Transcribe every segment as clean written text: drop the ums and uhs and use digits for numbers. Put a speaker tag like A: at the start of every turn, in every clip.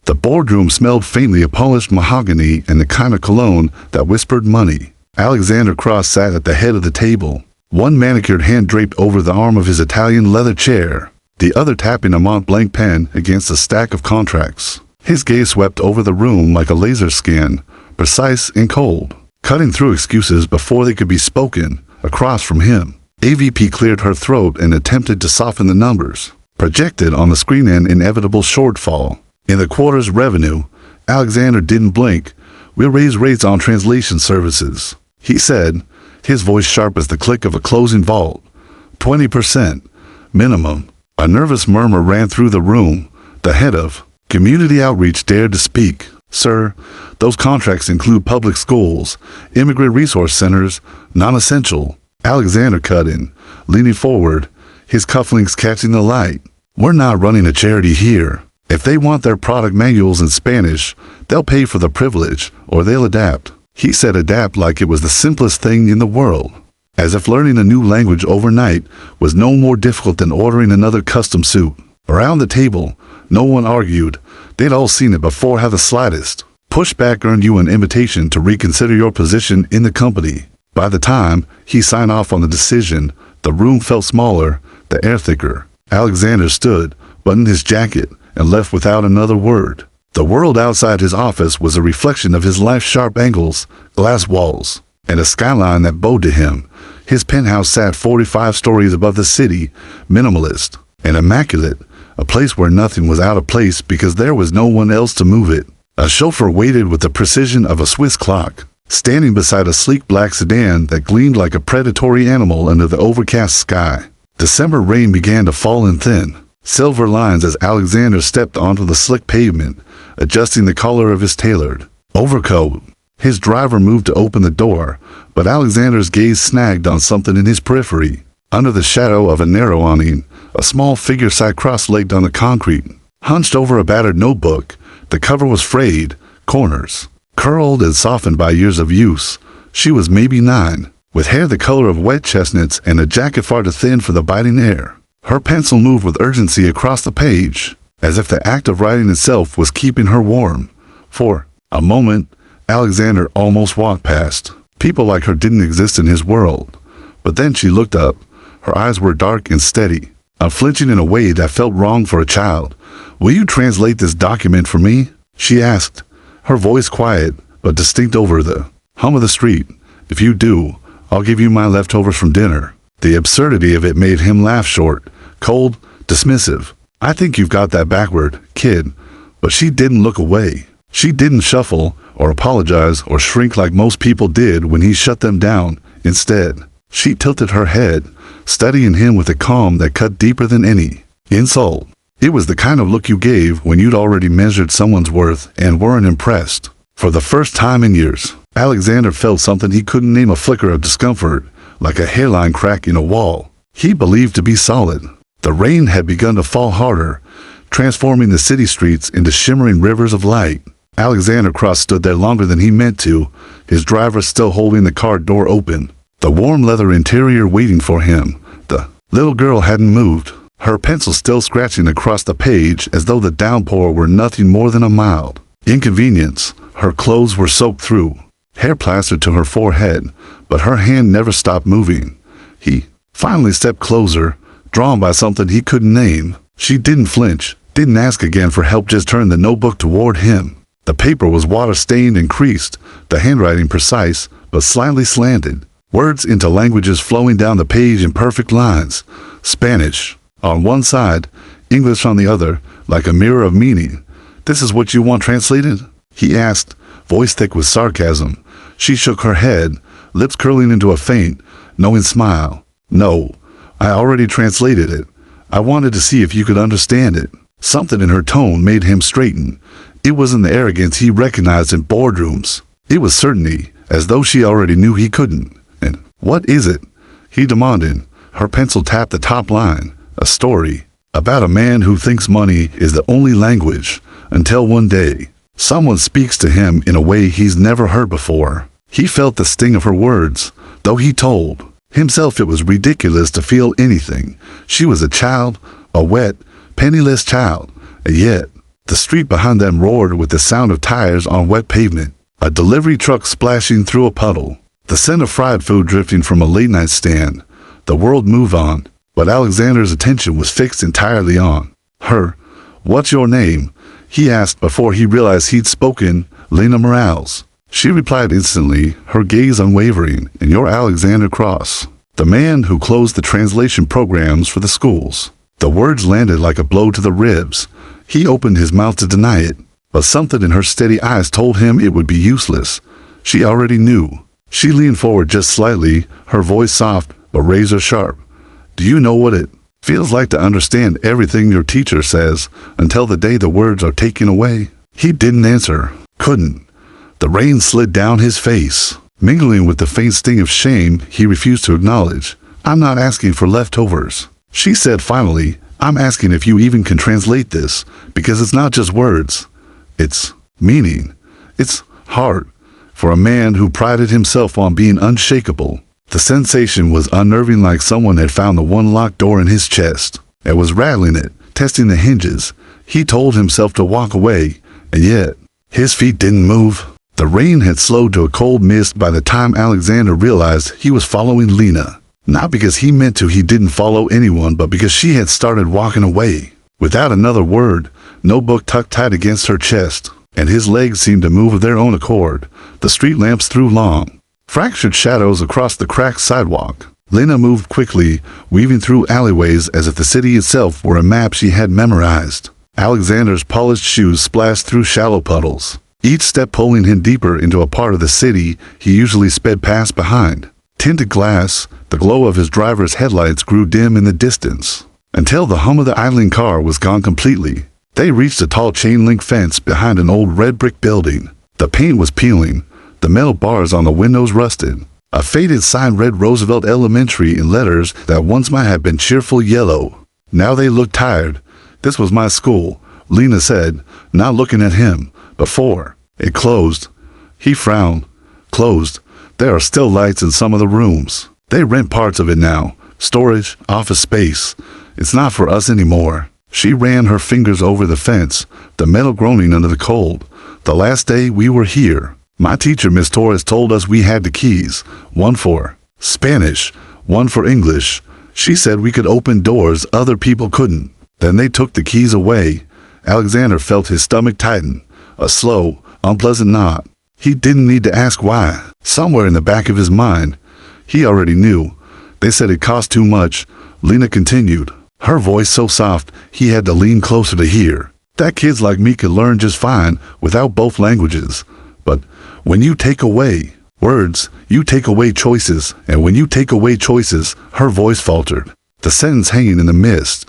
A: The boardroom smelled faintly of polished mahogany and the kind of cologne that whispered money. Alexander Cross sat at the head of the table, one manicured hand draped over the arm of his Italian leather chair, the other tapping a Mont-Blanc pen against a stack of contracts. His gaze swept over the room like a laser scan, precise and cold, cutting through excuses before they could be spoken. Across from him, AVP cleared her throat and attempted to soften the numbers projected on the screen, an inevitable shortfall in the quarter's revenue. Alexander didn't blink. "We'll raise rates on translation services," he said, his voice sharp as the click of a closing vault. 20%. Minimum. A nervous murmur ran through the room. The head of Community Outreach dared to speak. "Sir, those contracts include public schools, immigrant resource centers, non-essential." Alexander cut in, leaning forward, his cufflinks catching the light. "We're not running a charity here. If they want their product manuals in Spanish, they'll pay for the privilege, or they'll adapt." He said adapt like it was the simplest thing in the world, as if learning a new language overnight was no more difficult than ordering another custom suit. Around the table, no one argued. They'd all seen it before. Have the slightest pushback earned you an invitation to reconsider your position in the company. By the time he signed off on the decision, the room felt smaller, the air thicker. Alexander stood, buttoned his jacket, and left without another word. The world outside his office was a reflection of his life's sharp angles, glass walls, and a skyline that bowed to him. His penthouse sat 45 stories above the city, minimalist and immaculate, a place where nothing was out of place because there was no one else to move it. A chauffeur waited with the precision of a Swiss clock, standing beside a sleek black sedan that gleamed like a predatory animal under the overcast sky. December rain began to fall in thin, silver lines as Alexander stepped onto the slick pavement, adjusting the collar of his tailored overcoat. His driver moved to open the door, but Alexander's gaze snagged on something in his periphery. Under the shadow of a narrow awning, a small figure sat cross-legged on the concrete, hunched over a battered notebook. The cover was frayed, corners curled and softened by years of use. She was maybe 9, with hair the color of wet chestnuts and a jacket far too thin for the biting air. Her pencil moved with urgency across the page, as if the act of writing itself was keeping her warm. For a moment, Alexander almost walked past. People like her didn't exist in his world. But then she looked up. Her eyes were dark and steady, unflinching in a way that felt wrong for a child. "Will you translate this document for me?" she asked, her voice quiet but distinct over the hum of the street. "If you do, I'll give you my leftovers from dinner." The absurdity of it made him laugh short, cold, dismissive. "I think you've got that backward, kid." But she didn't look away. She didn't shuffle or apologize or shrink like most people did when he shut them down. Instead, she tilted her head, studying him with a calm that cut deeper than any insult. It was the kind of look you gave when you'd already measured someone's worth and weren't impressed. For the first time in years, Alexander felt something he couldn't name, a flicker of discomfort, like a hairline crack in a wall he believed to be solid. The rain had begun to fall harder, transforming the city streets into shimmering rivers of light. Alexander Cross stood there longer than he meant to, his driver still holding the car door open, the warm leather interior waiting for him. The little girl hadn't moved, her pencil still scratching across the page as though the downpour were nothing more than a mild inconvenience. Her clothes were soaked through, hair plastered to her forehead, but her hand never stopped moving. He finally stepped closer, drawn by something he couldn't name. She didn't flinch, didn't ask again for help, just turned the notebook toward him. The paper was water-stained and creased, the handwriting precise but slightly slanted, words into languages flowing down the page in perfect lines. Spanish on one side, English on the other, like a mirror of meaning. "This is what you want translated?" he asked, voice thick with sarcasm. She shook her head, lips curling into a faint, knowing smile. "No, I already translated it. I wanted to see if you could understand it." Something in her tone made him straighten. It wasn't the arrogance he recognized in boardrooms. It was certainty, as though she already knew he couldn't. "And what is it?" he demanded. Her pencil tapped the top line. "A story about a man who thinks money is the only language, until one day someone speaks to him in a way he's never heard before." He felt the sting of her words, though he told himself it was ridiculous to feel anything. She was a child, a wet, penniless child, and yet The street behind them roared with the sound of tires on wet pavement, a delivery truck splashing through a puddle, the scent of fried food drifting from a late-night stand. The world moved on, but Alexander's attention was fixed entirely on her. "What's your name?" he asked before he realized he'd spoken. "Lena Morales." She replied instantly, her gaze unwavering. "And you're Alexander Cross, the man who closed the translation programs for the schools." The words landed like a blow to the ribs. He opened his mouth to deny it, but something in her steady eyes told him it would be useless. She already knew. She leaned forward just slightly, her voice soft but razor sharp. "Do you know what it feels like to understand everything your teacher says until the day the words are taken away?" He didn't answer. Couldn't. The rain slid down his face, mingling with the faint sting of shame he refused to acknowledge. "I'm not asking for leftovers," she said finally. "I'm asking if you even can translate this, because it's not just words. It's meaning. It's heart." For a man who prided himself on being unshakable, the sensation was unnerving, like someone had found the one locked door in his chest and was rattling it, testing the hinges. He told himself to walk away, and yet his feet didn't move. The rain had slowed to a cold mist by the time Alexander realized he was following Lena. Not because he meant to, he didn't follow anyone, but because she had started walking away. Without another word, notebook tucked tight against her chest, and his legs seemed to move of their own accord. The street lamps threw long, fractured shadows across the cracked sidewalk. Lena moved quickly, weaving through alleyways as if the city itself were a map she had memorized. Alexander's polished shoes splashed through shallow puddles, each step pulling him deeper into a part of the city he usually sped past behind. Tinted glass, the glow of his driver's headlights grew dim in the distance, until the hum of the idling car was gone completely. They reached a tall chain-link fence behind an old red brick building. The paint was peeling, the metal bars on the windows rusted. A faded sign read Roosevelt Elementary in letters that once might have been cheerful yellow. Now they looked tired. "This was my school," Lena said, not looking at him. "Before it closed." He frowned. "Closed? There are still lights in some of the rooms. They rent parts of it now. Storage, office space. It's not for us anymore." She ran her fingers over the fence, the metal groaning under the cold. "The last day we were here, my teacher, Miss Torres, told us we had the keys. One for Spanish, one for English. She said we could open doors other people couldn't. Then they took the keys away." Alexander felt his stomach tighten, a slow, unpleasant knot. He didn't need to ask why. Somewhere in the back of his mind, he already knew. "They said it cost too much," Lena continued, her voice so soft he had to lean closer to hear. "That kids like me could learn just fine without both languages. But when you take away words, you take away choices, and when you take away choices," her voice faltered, the sentence hanging in the mist.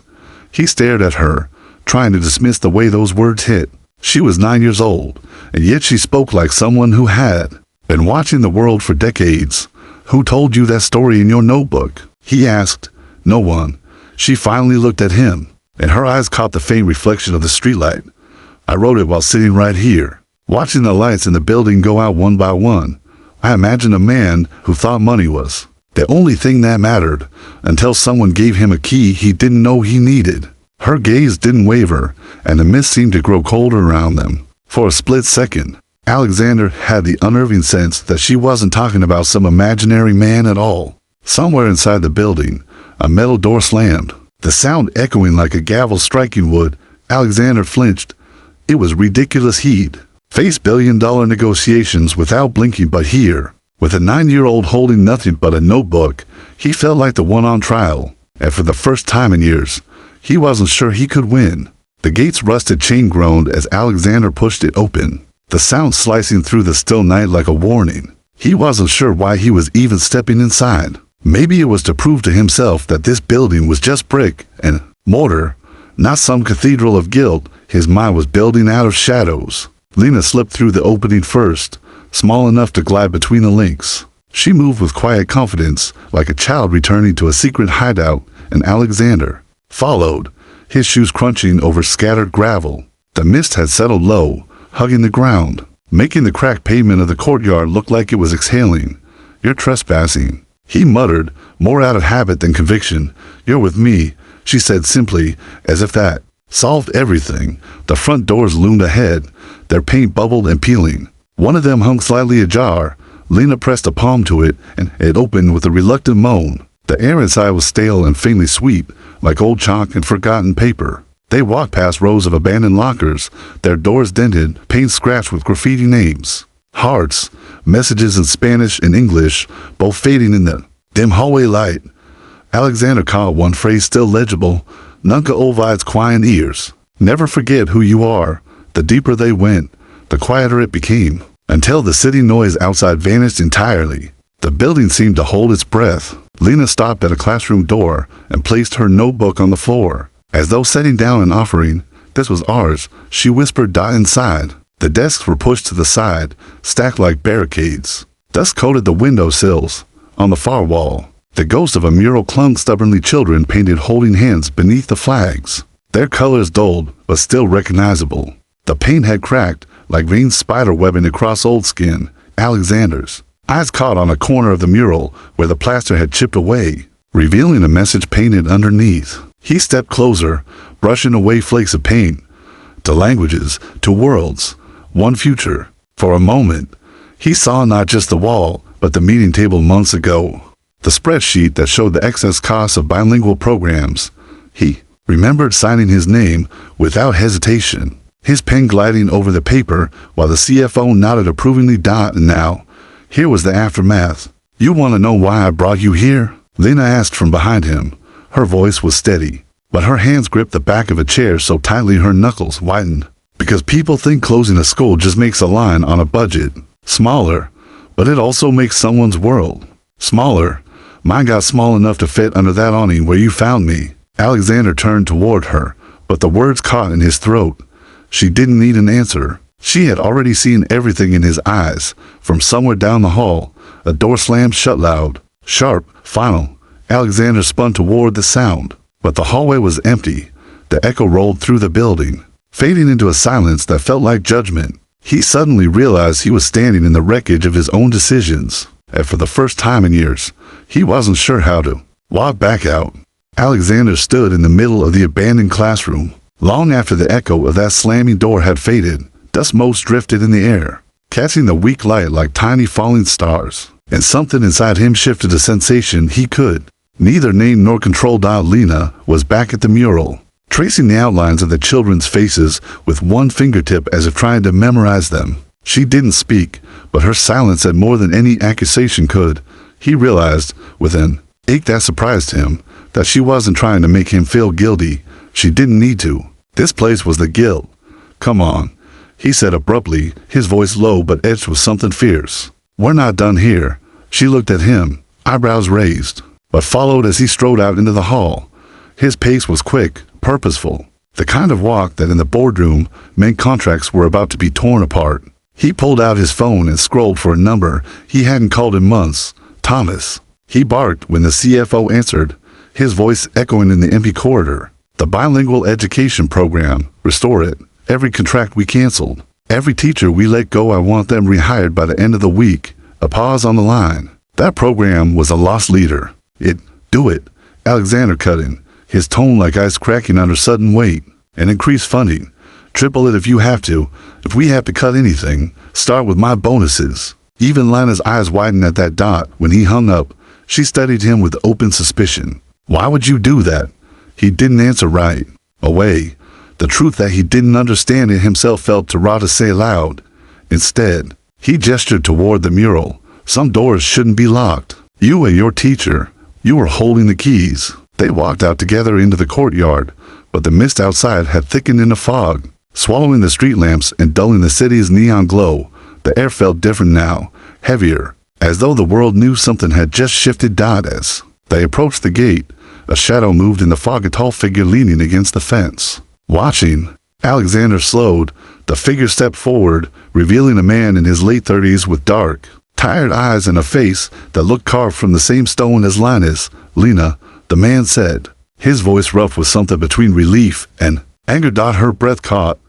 A: He stared at her, trying to dismiss the way those words hit. She was 9 years old, and yet she spoke like someone who had been watching the world for decades. "Who told you that story in your notebook?" he asked. "No one." She finally looked at him, and her eyes caught the faint reflection of the streetlight. "I wrote it while sitting right here, watching the lights in the building go out one by one. I imagined a man who thought money was the only thing that mattered, until someone gave him a key he didn't know he needed." Her gaze didn't waver, and the mist seemed to grow colder around them. For a split second, Alexander had the unnerving sense that she wasn't talking about some imaginary man at all. Somewhere inside the building, a metal door slammed, the sound echoing like a gavel striking wood. Alexander flinched. It was ridiculous he'd face billion-dollar negotiations without blinking, but here, with a 9-year-old holding nothing but a notebook, he felt like the one on trial, and for the first time in years, he wasn't sure he could win. The gate's rusted chain groaned as Alexander pushed it open, the sound slicing through the still night like a warning. He wasn't sure why he was even stepping inside. Maybe it was to prove to himself that this building was just brick and mortar, not some cathedral of guilt his mind was building out of shadows. Lena slipped through the opening first, small enough to glide between the links. She moved with quiet confidence, like a child returning to a secret hideout, and Alexander followed, his shoes crunching over scattered gravel. The mist had settled low, hugging the ground, making the cracked pavement of the courtyard look like it was exhaling. "You're trespassing," he muttered, more out of habit than conviction. "You're with me," she said simply, as if that solved everything. The front doors loomed ahead, their paint bubbled and peeling. One of them hung slightly ajar. Lena pressed a palm to it, and it opened with a reluctant moan. The air inside was stale and faintly sweet, like old chalk and forgotten paper. They walked past rows of abandoned lockers, their doors dented, paint scratched with graffiti names. Hearts, messages in Spanish and English, both fading in the dim hallway light. Alexander caught one phrase still legible, Nunca olvides quiet ears. Never forget who you are. The deeper they went, the quieter it became, until the city noise outside vanished entirely. The building seemed to hold its breath. Lena stopped at a classroom door and placed her notebook on the floor. As though setting down an offering, "This was ours," she whispered inside. The desks were pushed to the side, stacked like barricades. Dust coated the window sills. On the far wall, the ghost of a mural clung stubbornly, children painted holding hands beneath the flags. Their colors dulled, but still recognizable. The paint had cracked, like green spider webbing across old skin. Alexander's eyes caught on a corner of the mural where the plaster had chipped away, revealing a message painted underneath. He stepped closer, brushing away flakes of paint. To languages, to worlds, one future. For a moment, he saw not just the wall, but the meeting table months ago. The spreadsheet that showed the excess costs of bilingual programs. He remembered signing his name without hesitation, his pen gliding over the paper while the CFO nodded approvingly. And now, here was the aftermath. "You want to know why I brought you here?" Lena asked from behind him. Her voice was steady, but her hands gripped the back of a chair so tightly her knuckles whitened. "Because people think closing a school just makes a line on a budget smaller, but it also makes someone's world smaller. Mine got small enough to fit under that awning where you found me." Alexander turned toward her, but the words caught in his throat. She didn't need an answer. She had already seen everything in his eyes. From somewhere down the hall, a door slammed shut loud, sharp, final. Alexander spun toward the sound, but the hallway was empty. The echo rolled through the building, fading into a silence that felt like judgment. He suddenly realized he was standing in the wreckage of his own decisions, and for the first time in years, he wasn't sure how to walk back out. Alexander stood in the middle of the abandoned classroom. Long after the echo of that slamming door had faded, dust motes drifted in the air, catching the weak light like tiny falling stars, and something inside him shifted a sensation he could neither name nor control. Lena was back at the mural, tracing the outlines of the children's faces with one fingertip as if trying to memorize them. She didn't speak, but her silence said more than any accusation could. He realized, with an ache that surprised him, that she wasn't trying to make him feel guilty. She didn't need to. This place was the guilt. "Come on," he said abruptly, his voice low but edged with something fierce. "We're not done here." She looked at him, eyebrows raised, but followed as he strode out into the hall. His pace was quick, purposeful, the kind of walk that in the boardroom meant contracts were about to be torn apart. He pulled out his phone and scrolled for a number he hadn't called in months. "Thomas." He barked when the CFO answered, his voice echoing in the empty corridor. "The bilingual education program. Restore it. Every contract we canceled. Every teacher we let go, I want them rehired by the end of the week." A pause on the line. That program was a lost leader. Do it. Alexander cut in, his tone like ice cracking under sudden weight. "And increase funding. Triple it if you have to. If we have to cut anything, start with my bonuses." Even Lana's eyes widened at that dot. When he hung up, she studied him with open suspicion. "Why would you do that?" He didn't answer right away. The truth that he didn't understand it himself felt too raw to say aloud. Instead, he gestured toward the mural. "Some doors shouldn't be locked. You and your teacher, you were holding the keys." They walked out together into the courtyard, but the mist outside had thickened into fog, swallowing the street lamps and dulling the city's neon glow. The air felt different now, heavier, as though the world knew something had just shifted. As they approached the gate, a shadow moved in the fog, a tall figure leaning against the fence. Watching, Alexander slowed. The figure stepped forward, revealing a man in his late 30s with dark, tired eyes and a face that looked carved from the same stone as Lina's. "Lena," the man said, his voice rough with something between relief and anger. Her breath caught.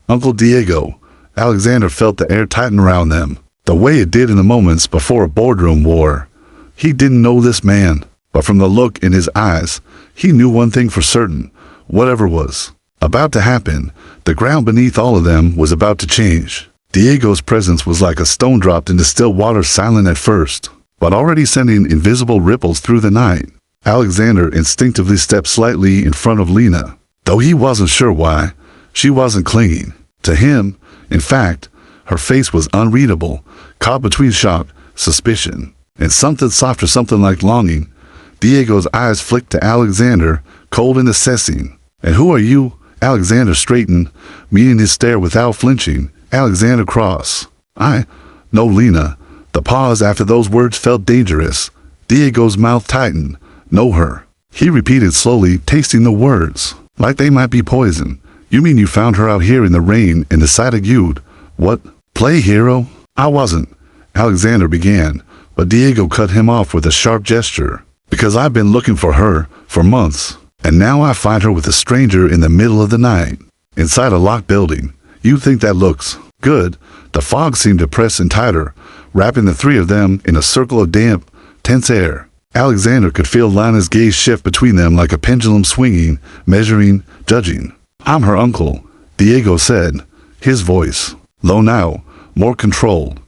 A: "Uncle Diego." Alexander felt the air tighten around them, the way it did in the moments before a boardroom war. He didn't know this man, but from the look in his eyes, he knew one thing for certain. Whatever was about to happen. The ground beneath all of them was about to change. Diego's presence was like a stone dropped into still water, silent at first, but already sending invisible ripples through the night. Alexander instinctively stepped slightly in front of Lena. Though he wasn't sure why, she wasn't clinging to him. In fact, her face was unreadable, caught between shock, suspicion, and something softer, something like longing. Diego's eyes flicked to Alexander, cold and assessing. "And who are you?" Alexander straightened, meeting his stare without flinching. "Alexander Cross." No, Lena." The pause after those words felt dangerous. Diego's mouth tightened. "Know her," he repeated slowly, tasting the words like they might be poison. "You mean you found her out here in the rain and decided you'd, what, play hero?" "I wasn't," Alexander began, but Diego cut him off with a sharp gesture. "Because I've been looking for her for months, and now I find her with a stranger in the middle of the night, inside a locked building. You think that looks good?" The fog seemed to press in tighter, wrapping the three of them in a circle of damp, tense air. Alexander could feel Lena's gaze shift between them like a pendulum, swinging, measuring, judging. "I'm her uncle," Diego said, his voice low now, more controlled.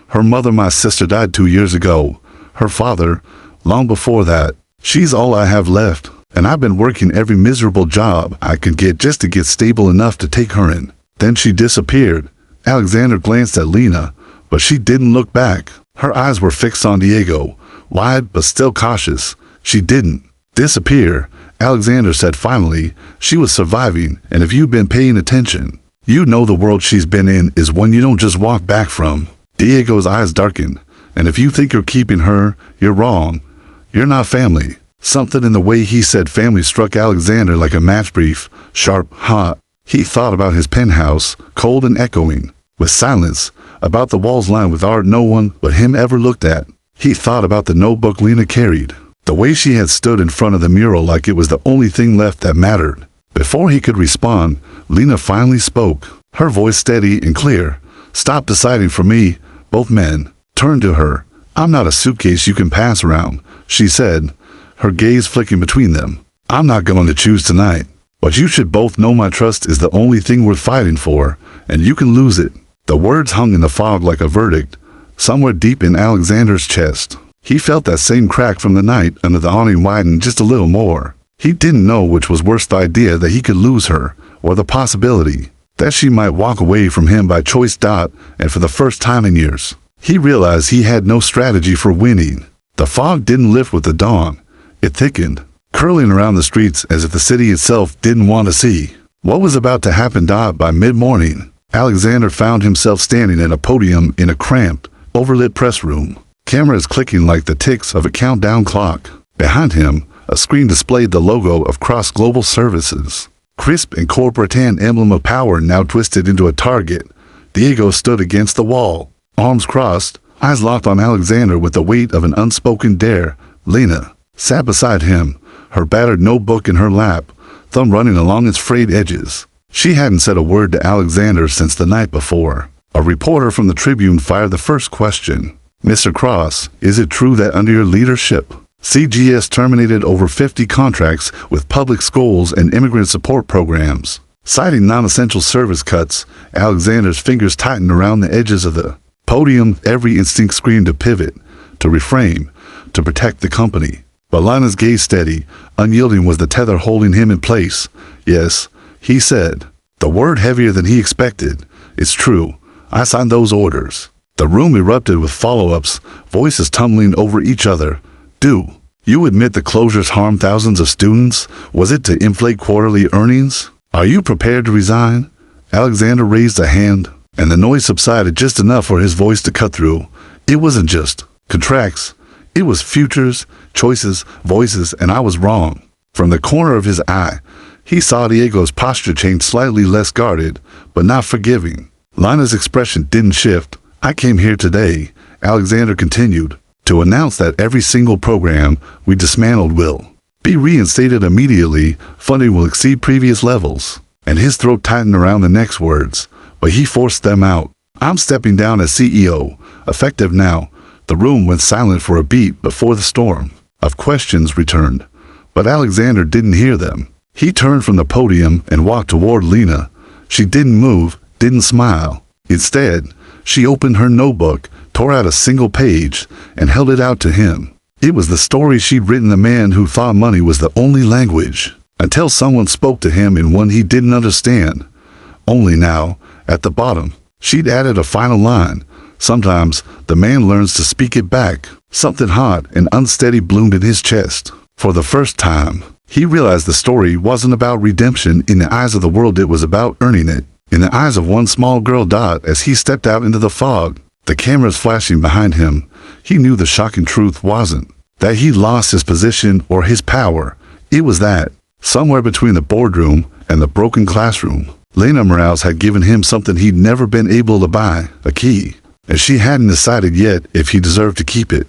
A: "Her mother, my sister, died 2 years ago. Her father, long before that. She's all I have left, and I've been working every miserable job I could get just to get stable enough to take her in. Then she disappeared." Alexander glanced at Lena, but she didn't look back. Her eyes were fixed on Diego, wide but still cautious. "She didn't disappear," Alexander said finally. "She was surviving, and if you've been paying attention, you know the world she's been in is one you don't just walk back from." Diego's eyes darkened. "And if you think you're keeping her, you're wrong. You're not family." Something in the way he said family struck Alexander like a match brief, sharp, hot. He thought about his penthouse, cold and echoing, with silence, about the walls lined with art no one but him ever looked at. He thought about the notebook Lena carried, the way she had stood in front of the mural like it was the only thing left that mattered. Before he could respond, Lena finally spoke, her voice steady and clear. "Stop deciding for me." Both men turned to her. "I'm not a suitcase you can pass around," she said, her gaze flicking between them. "I'm not going to choose tonight, but you should both know my trust is the only thing worth fighting for, and you can lose it." The words hung in the fog like a verdict, somewhere deep in Alexander's chest. He felt that same crack from the night under the awning widen just a little more. He didn't know which was worse, the idea that he could lose her, or the possibility that she might walk away from him by choice. And for the first time in years, he realized he had no strategy for winning. The fog didn't lift with the dawn. It thickened, curling around the streets as if the city itself didn't want to see what was about to happen. By mid-morning, Alexander found himself standing at a podium in a cramped, overlit press room, cameras clicking like the ticks of a countdown clock. Behind him, a screen displayed the logo of Cross Global Services, crisp and corporate, an emblem of power now twisted into a target. Diego stood against the wall, arms crossed, eyes locked on Alexander with the weight of an unspoken dare. Lena sat beside him, her battered notebook in her lap, thumb running along its frayed edges. She hadn't said a word to Alexander since the night before. A reporter from the Tribune fired the first question. "Mr. Cross, is it true that under your leadership, CGS terminated over 50 contracts with public schools and immigrant support programs?" Citing non-essential service cuts, Alexander's fingers tightened around the edges of the podium. Every instinct screamed to pivot, to reframe, to protect the company. But Lena's gaze, steady, unyielding, was the tether holding him in place. "Yes," he said, the word heavier than he expected. "It's true. I signed those orders." The room erupted with follow-ups, voices tumbling over each other. "Do you admit the closures harmed thousands of students? Was it to inflate quarterly earnings? Are you prepared to resign?" Alexander raised a hand, and the noise subsided just enough for his voice to cut through. "It wasn't just contracts. It was futures, choices, voices, and I was wrong." From the corner of his eye, he saw Diego's posture change, slightly less guarded, but not forgiving. Lena's expression didn't shift. "I came here today," Alexander continued, "to announce that every single program we dismantled will be reinstated immediately. Funding will exceed previous levels." And his throat tightened around the next words, but he forced them out. "I'm stepping down as CEO, effective now." The room went silent for a beat before the storm of questions returned, but Alexander didn't hear them. He turned from the podium and walked toward Lena. She didn't move, didn't smile. Instead, she opened her notebook, tore out a single page, and held it out to him. It was the story she'd written, the man who thought money was the only language, until someone spoke to him in one he didn't understand. Only now, at the bottom, she'd added a final line. Sometimes the man learns to speak it back. Something hot and unsteady bloomed in his chest. For the first time, he realized the story wasn't about redemption in the eyes of the world, it was about earning it. In the eyes of one small girl, Dot, as he stepped out into the fog, the cameras flashing behind him, he knew the shocking truth wasn't that he lost his position or his power. It was that, somewhere between the boardroom and the broken classroom, Lena Morales had given him something he'd never been able to buy, a key, and she hadn't decided yet if he deserved to keep it.